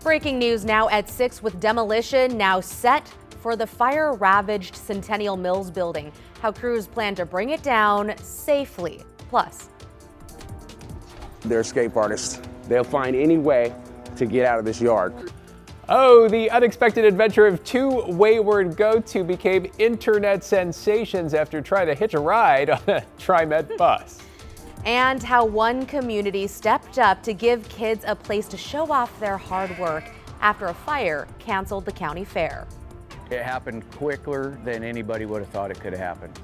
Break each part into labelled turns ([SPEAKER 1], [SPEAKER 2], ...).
[SPEAKER 1] Breaking news now at 6 with demolition now set for the fire-ravaged Centennial Mills building. How crews plan to bring it down safely. Plus,
[SPEAKER 2] they're escape artists. They'll find any way to get out of this yard.
[SPEAKER 3] Oh, the unexpected adventure of two wayward goats who became internet sensations after trying to hitch a ride on a TriMet bus.
[SPEAKER 1] And how one community stepped up to give kids a place to show off their hard work after a fire canceled the county fair.
[SPEAKER 4] It happened quicker than anybody would have thought it could have happened.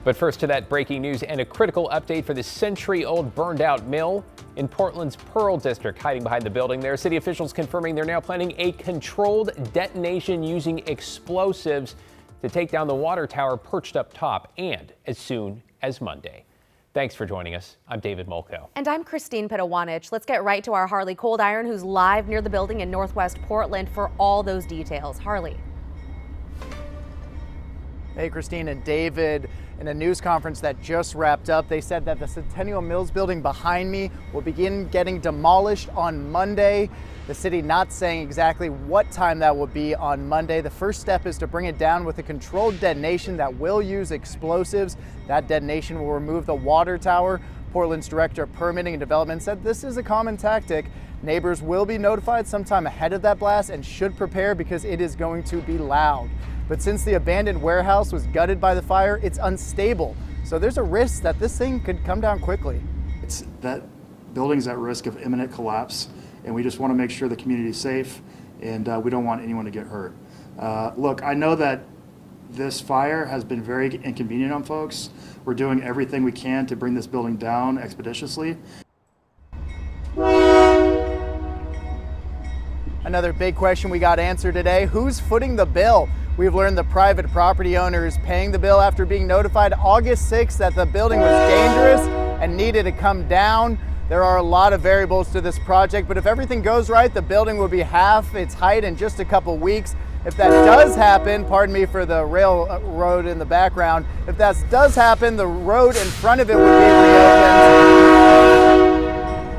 [SPEAKER 3] But first to that breaking news and a critical update for the century-old burned-out mill in Portland's Pearl District. Hiding behind the building there, city officials confirming they're now planning a controlled detonation using explosives to take down the water tower perched up top, and as soon as Monday. Thanks for joining us. I'm David Molko.
[SPEAKER 1] And I'm Christine Pitawanich. Let's get right to our Harley Cold Iron, who's live near the building in Northwest Portland for all those details. Harley.
[SPEAKER 5] Hey, Christine and David. In a news conference that just wrapped up, they said that the Centennial Mills building behind me will begin getting demolished on Monday. The city not saying exactly what time that will be on Monday. The first step is to bring it down with a controlled detonation that will use explosives. That detonation will remove the water tower. Portland's Director of Permitting and Development said this is a common tactic. Neighbors will be notified sometime ahead of that blast and should prepare because it is going to be loud. But since the abandoned warehouse was gutted by the fire, it's unstable. So there's a risk that this thing could come down quickly.
[SPEAKER 6] That building's at risk of imminent collapse, and we just want to make sure the community's safe, and we don't want anyone to get hurt. Look, I know that this fire has been very inconvenient on folks. We're doing everything we can to bring this building down expeditiously.
[SPEAKER 5] Another big question we got answered today: who's footing the bill? We've learned the private property owner is paying the bill after being notified August 6th that the building was dangerous and needed to come down. There are a lot of variables to this project, but if everything goes right, the building will be half its height in just a couple weeks. If that does happen, pardon me for the railroad in the background, if that does happen, the road in front of it would be reopened.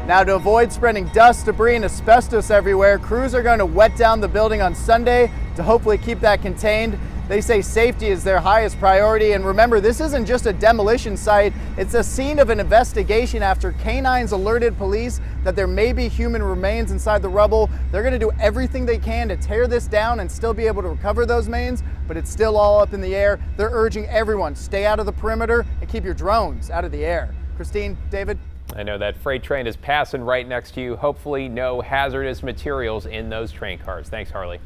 [SPEAKER 5] Now, to avoid spreading dust, debris, and asbestos everywhere, crews are going to wet down the building on Sunday to hopefully keep that contained. They say safety is their highest priority. And remember, this isn't just a demolition site. It's a scene of an investigation after canines alerted police that there may be human remains inside the rubble. They're going to do everything they can to tear this down and still be able to recover those remains, but it's still all up in the air. They're urging everyone, stay out of the perimeter and keep your drones out of the air. Christine, David.
[SPEAKER 3] I know that freight train is passing right next to you. Hopefully no hazardous materials in those train cars. Thanks, Harley.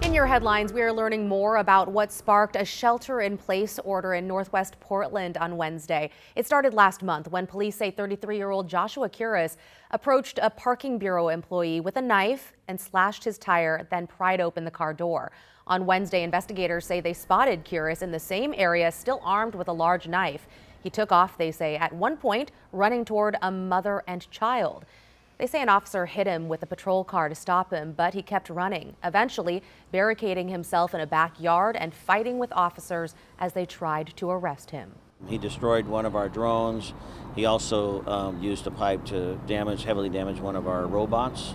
[SPEAKER 1] In your headlines, we are learning more about what sparked a shelter-in-place order in Northwest Portland on Wednesday. It started last month when police say 33-year-old Joshua Curis approached a parking bureau employee with a knife and slashed his tire, then pried open the car door. On Wednesday, investigators say they spotted Curis in the same area, still armed with a large knife. He took off, they say, at one point, running toward a mother and child. They say an officer hit him with a patrol car to stop him, but he kept running, eventually barricading himself in a backyard and fighting with officers as they tried to arrest him.
[SPEAKER 7] He destroyed one of our drones. He also used a pipe to heavily damage one of our robots.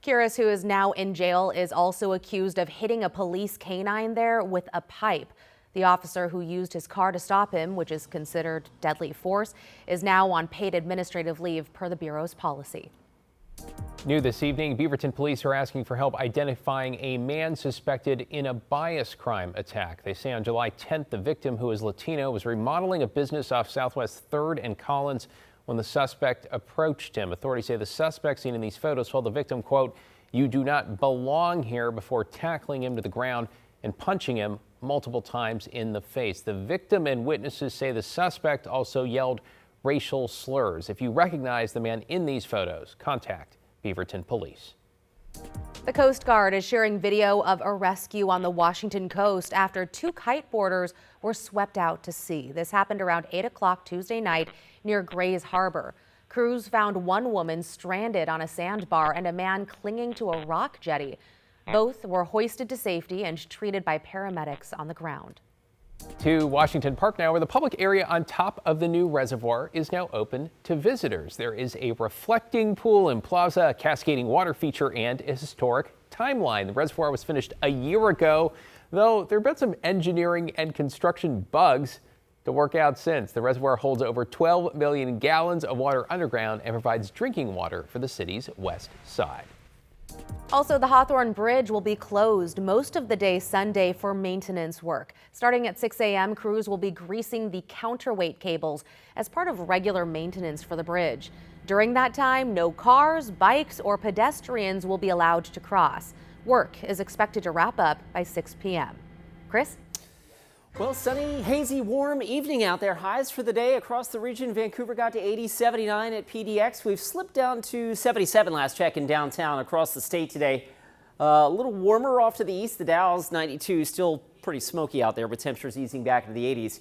[SPEAKER 1] Curis, who is now in jail, is also accused of hitting a police canine there with a pipe. The officer who used his car to stop him, which is considered deadly force, is now on paid administrative leave per the Bureau's policy.
[SPEAKER 3] New this evening, Beaverton police are asking for help identifying a man suspected in a bias crime attack. They say on July 10th, the victim, who is Latino, was remodeling a business off Southwest 3rd and Collins when the suspect approached him. Authorities say the suspect seen in these photos told the victim, quote, "You do not belong here," before tackling him to the ground and punching him multiple times in the face. The victim and witnesses say the suspect also yelled racial slurs. If you recognize the man in these photos, contact Beaverton Police.
[SPEAKER 1] The Coast Guard is sharing video of a rescue on the Washington coast after two kiteboarders were swept out to sea. This happened around 8 o'clock Tuesday night near Grays Harbor. Crews found one woman stranded on a sandbar and a man clinging to a rock jetty. Both were hoisted to safety and treated by paramedics on the ground.
[SPEAKER 3] To Washington Park now, where the public area on top of the new reservoir is now open to visitors. There is a reflecting pool and plaza, a cascading water feature, and a historic timeline. The reservoir was finished a year ago, though there have been some engineering and construction bugs to work out since. The reservoir holds over 12 million gallons of water underground and provides drinking water for the city's west side.
[SPEAKER 1] Also, the Hawthorne Bridge will be closed most of the day Sunday for maintenance work. Starting at 6 a.m., crews will be greasing the counterweight cables as part of regular maintenance for the bridge. During that time, no cars, bikes, or pedestrians will be allowed to cross. Work is expected to wrap up by 6 p.m. Chris?
[SPEAKER 8] Well, sunny, hazy, warm evening out there. Highs for the day across the region. Vancouver got to 80, 79 at PDX. We've slipped down to 77 last check in downtown across the state today. A little warmer off to the east. The Dow's 92, still pretty smoky out there, but temperatures easing back into the 80s.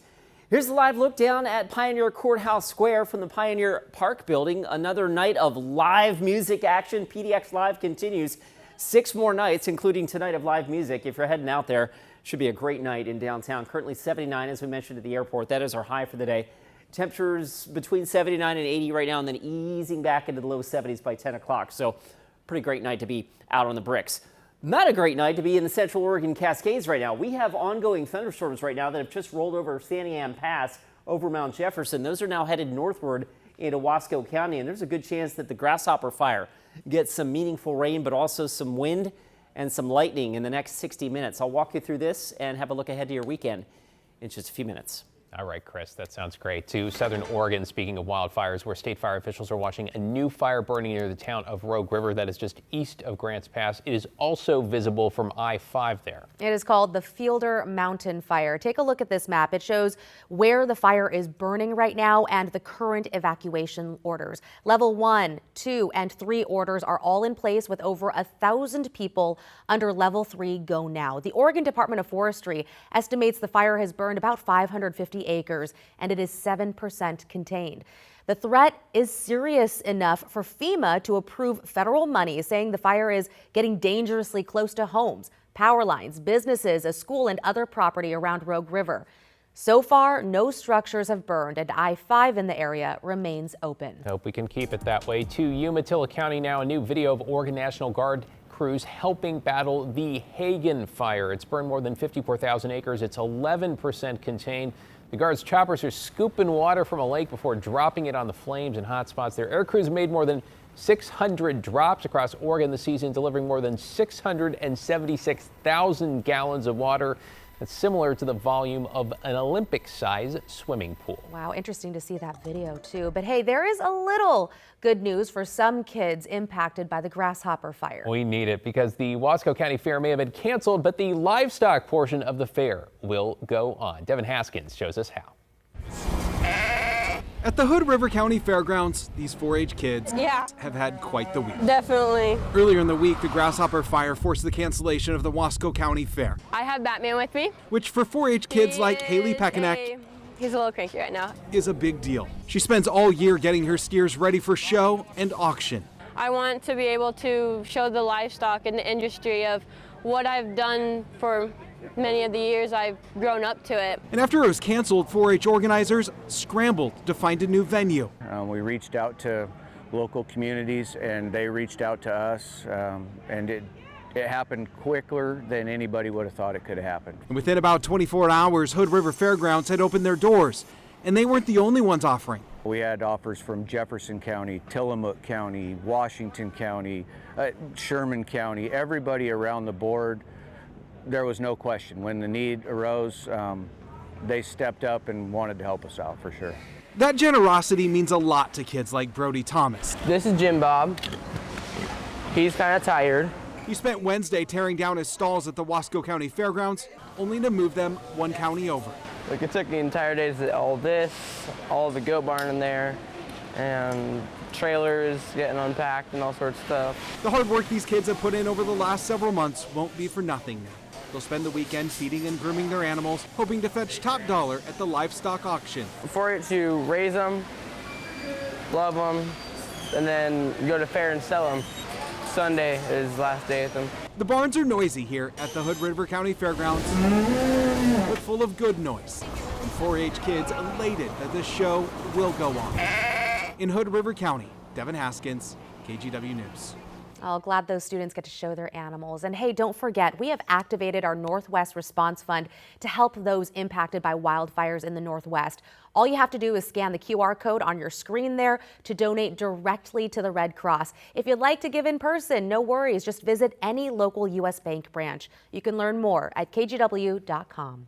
[SPEAKER 8] Here's the live look down at Pioneer Courthouse Square from the Pioneer Park building. Another night of live music action. PDX Live continues 6 more nights, including tonight of live music. If you're heading out there, should be a great night in downtown. Currently 79, as we mentioned, at the airport. That is our high for the day. Temperatures between 79 and 80 right now, and then easing back into the low 70s by 10 o'clock. So pretty great night to be out on the bricks. Not a great night to be in the Central Oregon Cascades right now. We have ongoing thunderstorms right now that have just rolled over Santiam Pass over Mount Jefferson. Those are now headed northward into Wasco County, and there's a good chance that the Grasshopper Fire gets some meaningful rain, but also some wind and some lightning in the next 60 minutes. I'll walk you through this and have a look ahead to your weekend in just a few minutes.
[SPEAKER 3] All right, Chris, that sounds great. To Southern Oregon, speaking of wildfires, where state fire officials are watching a new fire burning near the town of Rogue River that is just east of Grants Pass. It is also visible from I-5 there. It
[SPEAKER 1] is called the Fielder Mountain Fire. Take a look at this map. It shows where the fire is burning right now and the current evacuation orders. Level 1, 2, and 3 orders are all in place with over 1,000 people under level 3 go now. The Oregon Department of Forestry estimates the fire has burned about 550 acres, and it is 7% contained. The threat is serious enough for FEMA to approve federal money, saying the fire is getting dangerously close to homes, power lines, businesses, a school, and other property around Rogue River. So far, no structures have burned, and I-5 in the area remains open.
[SPEAKER 3] Hope we can keep it that way. To Umatilla County now, a new video of Oregon National Guard crews helping battle the Hagen fire. It's burned more than 54,000 acres. It's 11% contained. The Guard's choppers are scooping water from a lake before dropping it on the flames and hot spots. Their air crews made more than 600 drops across Oregon this season, delivering more than 676,000 gallons of water. That's similar to the volume of an Olympic-size swimming pool.
[SPEAKER 1] Wow, interesting to see that video too. But hey, there is a little good news for some kids impacted by the Grasshopper Fire.
[SPEAKER 3] We need it because the Wasco County Fair may have been canceled, but the livestock portion of the fair will go on. Devin Haskins shows us how.
[SPEAKER 9] At the Hood River County Fairgrounds, these 4-H kids have had quite the week.
[SPEAKER 10] Definitely.
[SPEAKER 9] Earlier in the week, the Grasshopper Fire forced the cancellation of the Wasco County Fair.
[SPEAKER 10] I have Batman with me.
[SPEAKER 9] Which for 4-H kids like Haley Pekanek,
[SPEAKER 10] he's a little cranky right now,
[SPEAKER 9] is a big deal. She spends all year getting her steers ready for show and auction.
[SPEAKER 10] I want to be able to show the livestock and the industry of what I've done for many of the years I've grown up to it.
[SPEAKER 9] And after it was canceled, 4-H organizers scrambled to find a new venue.
[SPEAKER 4] We reached out to local communities and they reached out to us, and it happened quicker than anybody would have thought it could have happened.
[SPEAKER 9] And within about 24 hours, Hood River Fairgrounds had opened their doors, and they weren't the only ones offering.
[SPEAKER 4] We had offers from Jefferson County, Tillamook County, Washington County, Sherman County, everybody around the board. There was no question. When the need arose, they stepped up and wanted to help us out for sure.
[SPEAKER 9] That generosity means a lot to kids like Brody Thomas.
[SPEAKER 11] This is Jim Bob. He's kind of tired.
[SPEAKER 9] He spent Wednesday tearing down his stalls at the Wasco County Fairgrounds, only to move them one county over.
[SPEAKER 11] Like, it took the entire day to do all this, all the goat barn in there, and trailers getting unpacked and all sorts of stuff.
[SPEAKER 9] The hard work these kids have put in over the last several months won't be for nothing now. They'll spend the weekend feeding and grooming their animals, hoping to fetch top dollar at the livestock auction.
[SPEAKER 11] For it to raise them, love them, and then go to fair and sell them. Sunday is the last day at them.
[SPEAKER 9] The barns are noisy here at the Hood River County Fairgrounds. but full of good noise. And 4-H kids elated that the show will go on. In Hood River County, Devin Haskins, KGW News.
[SPEAKER 1] Oh, glad those students get to show their animals. And hey, don't forget, we have activated our Northwest Response Fund to help those impacted by wildfires in the Northwest. All you have to do is scan the QR code on your screen there to donate directly to the Red Cross. If you'd like to give in person, no worries. Just visit any local U.S. Bank branch. You can learn more at kgw.com.